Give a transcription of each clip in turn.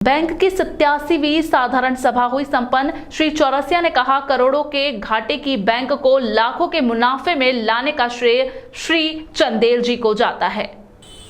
Bank की 87वीं साधारण सभा हुई संपन्न। श्री चौरसिया ने कहा, करोड़ों के घाटे की बैंक को लाखों के मुनाफे में लाने का श्रेय श्री चंदेल जी को जाता है।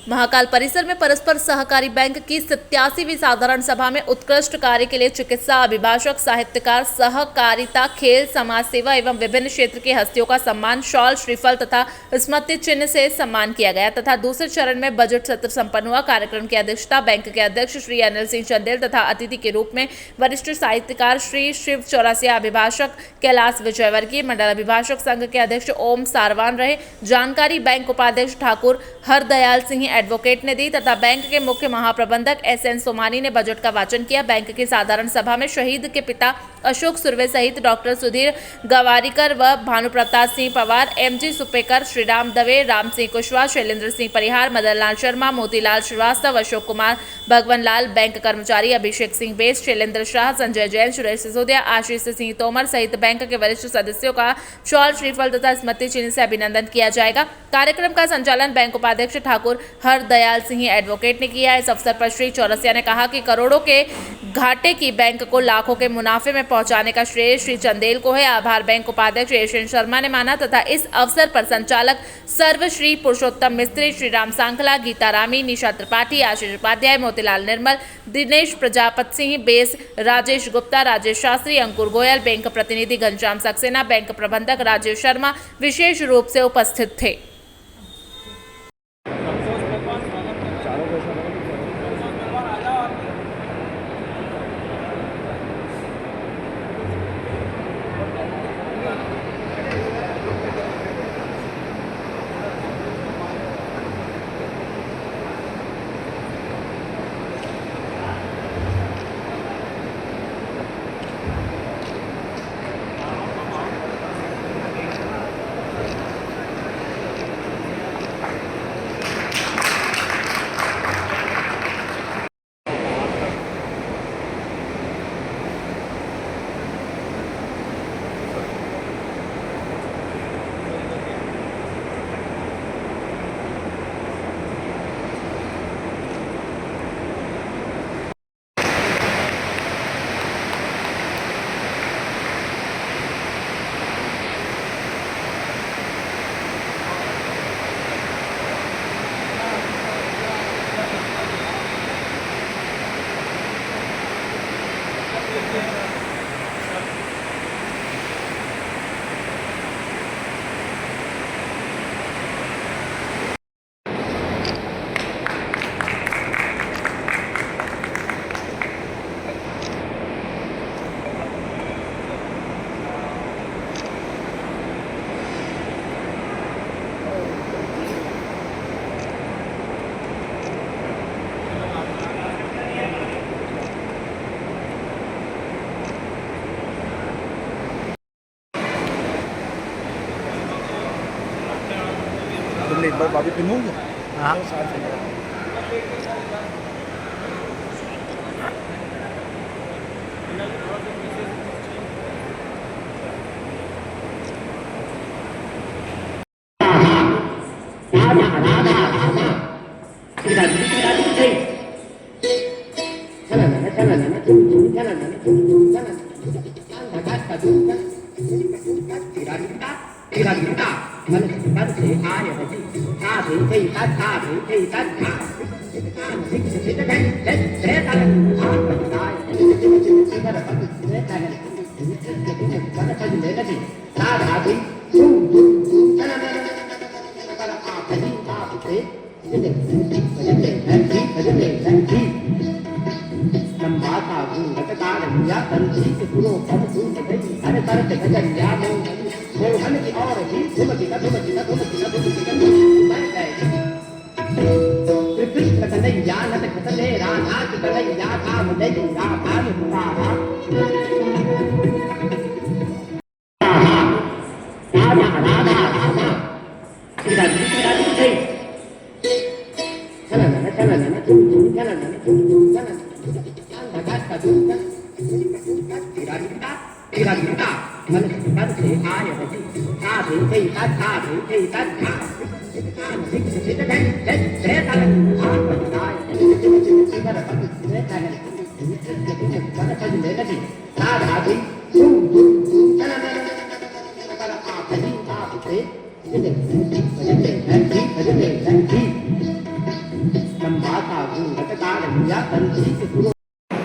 महाकाल परिसर में परस्पर सहकारी बैंक की 87वीं साधारण सभा में उत्कृष्ट कार्य के लिए चिकित्सा, अभिभाषक, साहित्यकार, सहकारिता, खेल, समाज सेवा एवं विभिन्न क्षेत्र की हस्तियों का सम्मान, शॉल, श्रीफल तथा स्मृति चिन्ह से सम्मान किया गया तथा दूसरे चरण में बजट सत्र संपन्न हुआ। कार्यक्रम की अध्यक्षता बैंक के अध्यक्ष श्री अनिल सिंह चंदेल तथा अतिथि के रूप में वरिष्ठ साहित्यकार श्री शिव चौरसिया, अभिभाषक कैलाश विजयवर्गीय, मंडल अभिभाषक संघ के अध्यक्ष ओम सारवान रहे। जानकारी बैंक उपाध्यक्ष ठाकुर हरदयाल सिंह एडवोकेट ने दी तथा बैंक के मुख्य महाप्रबंधक एस.एन. सोमानी ने बजट का वाचन किया। बैंक की साधारण सभा में शहीद के पिता अशोक सुर्वे सहित डॉक्टर सुधीर गवारीकर व भानुप्रताप सिंह पवार, एम.जी. सुपेकर, श्रीराम दवे, राम सिंह कुशवाहा, शैलेंद्र सिंह परिहार, मदन लाल शर्मा, मोतीलाल श्रीवास्तव, अशोक कुमार, भगवान लाल, बैंक कर्मचारी अभिषेक सिंह बेस, शैलेंद्र शाह, संजय जैन, सुरेश सिसोदिया, आशीष सिंह तोमर सहित बैंक के वरिष्ठ सदस्यों का शॉल, श्रीफल तथा स्मृति चिन्ह से अभिनंदन किया जाएगा। कार्यक्रम का संचालन बैंक उपाध्यक्ष ठाकुर हरदयाल सिंह एडवोकेट ने किया। इस अवसर पर श्री चौरसिया ने कहा कि करोड़ों के घाटे की बैंक को लाखों के मुनाफे में पहुंचाने का श्रेय श्री चंदेल को है। आभार बैंक उपाध्यक्ष एस.एन. शर्मा ने माना तथा इस अवसर पर संचालक सर्वश्री पुरुषोत्तम मिस्त्री, श्री राम सांखला, गीता रामी, निशा त्रिपाठी, आशीष उपाध्याय, मोतीलाल निर्मल, दिनेश प्रजापत सिंह बेस, राजेश गुप्ता, राजेश शास्त्री, अंकुर गोयल, बैंक प्रतिनिधि घनश्याम सक्सेना, बैंक प्रबंधक राजेश शर्मा विशेष रूप से उपस्थित थे। Babi penuh ke? हाँ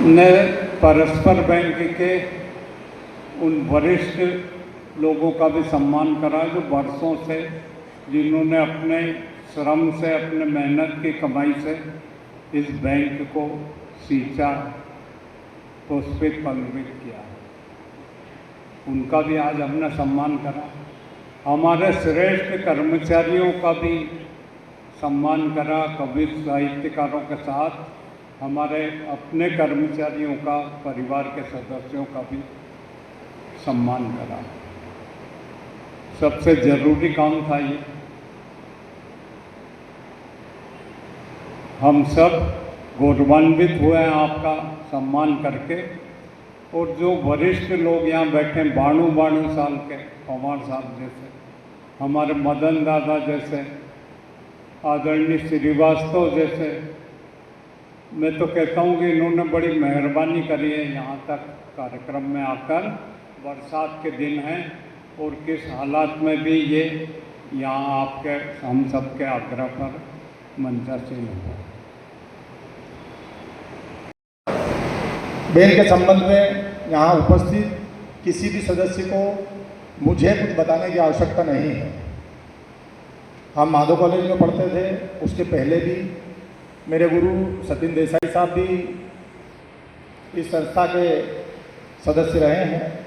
ने परस्पर बैंक के उन वरिष्ठ लोगों का भी सम्मान करा जो वर्षों से, जिन्होंने अपने श्रम से, अपने मेहनत की कमाई से इस बैंक को सींचा, पुष्पित पल्लवित किया। उनका भी आज हमने सम्मान करा। हमारे श्रेष्ठ कर्मचारियों का भी सम्मान करा। कवि साहित्यकारों के साथ हमारे अपने कर्मचारियों का, परिवार के सदस्यों का भी सम्मान करा। सबसे ज़रूरी काम था ये। हम सब गौरवान्वित हुए हैं आपका सम्मान करके। और जो वरिष्ठ लोग यहाँ बैठे, बाणु साल के, पवार साहब जैसे, हमारे मदन दादा जैसे, आदरणीय श्रीवास्तव जैसे, मैं तो कहता हूँ कि इन्होंने बड़ी मेहरबानी करी है यहाँ तक कार्यक्रम में आकर। बरसात के दिन हैं और किस हालात में भी ये यहाँ आपके, हम सबके आग्रह पर मंचासीन हुआ। बैंक के संबंध में यहाँ उपस्थित किसी भी सदस्य को मुझे कुछ बताने की आवश्यकता नहीं है। हम माधव कॉलेज में पढ़ते थे, उसके पहले भी मेरे गुरु सतीन देसाई साहब भी इस संस्था के सदस्य रहे हैं।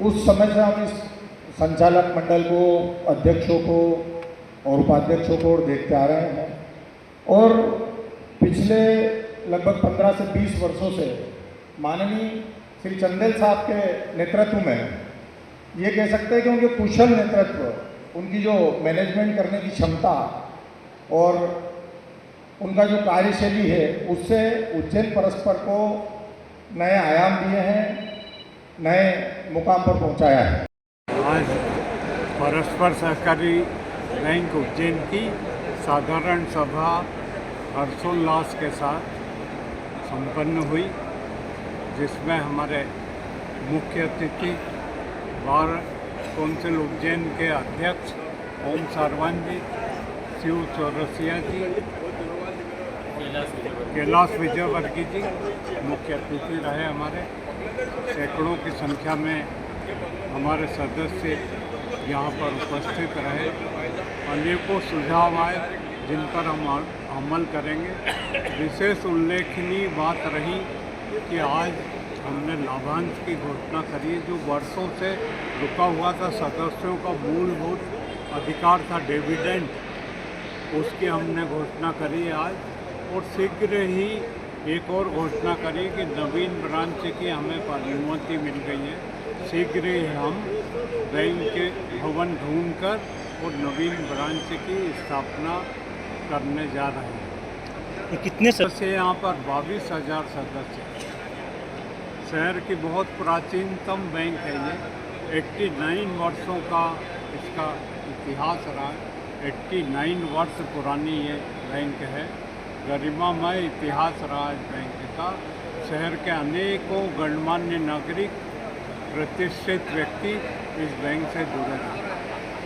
उस समय से हम इस संचालक मंडल को, अध्यक्षों को और उपाध्यक्षों को देखते आ रहे हैं। और पिछले लगभग 15 से 20 वर्षों से माननीय श्री चंदेल साहब के नेतृत्व में, ये कह सकते हैं कि उनके कुशल नेतृत्व, उनकी जो मैनेजमेंट करने की क्षमता और उनका जो कार्यशैली है, उससे उज्जैन परस्पर को नए आयाम दिए हैं, नए मुकाम पर पहुंचाया है। आज परस्पर सहकारी बैंक उज्जैन की साधारण सभा हर्षोल्लास के साथ संपन्न हुई, जिसमें हमारे मुख्य अतिथि बार काउंसिल उज्जैन के अध्यक्ष ओम सारवान जी, शिव चौरसिया जी, कैलाश विजयवर्गीय जी मुख्य अतिथि रहे। हमारे सैकड़ों की संख्या में हमारे सदस्य यहाँ पर उपस्थित रहे। अनेकों सुझाव आए जिन पर हम अमल करेंगे। विशेष उल्लेखनीय बात रही कि आज हमने लाभांश की घोषणा करी, जो वर्षों से रुका हुआ था। सदस्यों का मूलभूत अधिकार था डिविडेंड, उसकी हमने घोषणा करी आज। और शीघ्र ही एक और घोषणा करी कि नवीन ब्रांच की हमें अनुमति मिल गई है। शीघ्र ही हम बैंक के भवन ढूंढकर और नवीन ब्रांच की स्थापना करने जा रहे हैं। कितने सदस्य यहाँ पर 22,000 सदस्य। शहर की बहुत प्राचीनतम बैंक है ये। 89 वर्षों का इसका इतिहास रहा है। 89 वर्ष पुरानी ये बैंक है। गरिमामय इतिहास रहा इस बैंक का। शहर के अनेकों गणमान्य नागरिक, प्रतिष्ठित व्यक्ति इस बैंक से जुड़े हैं।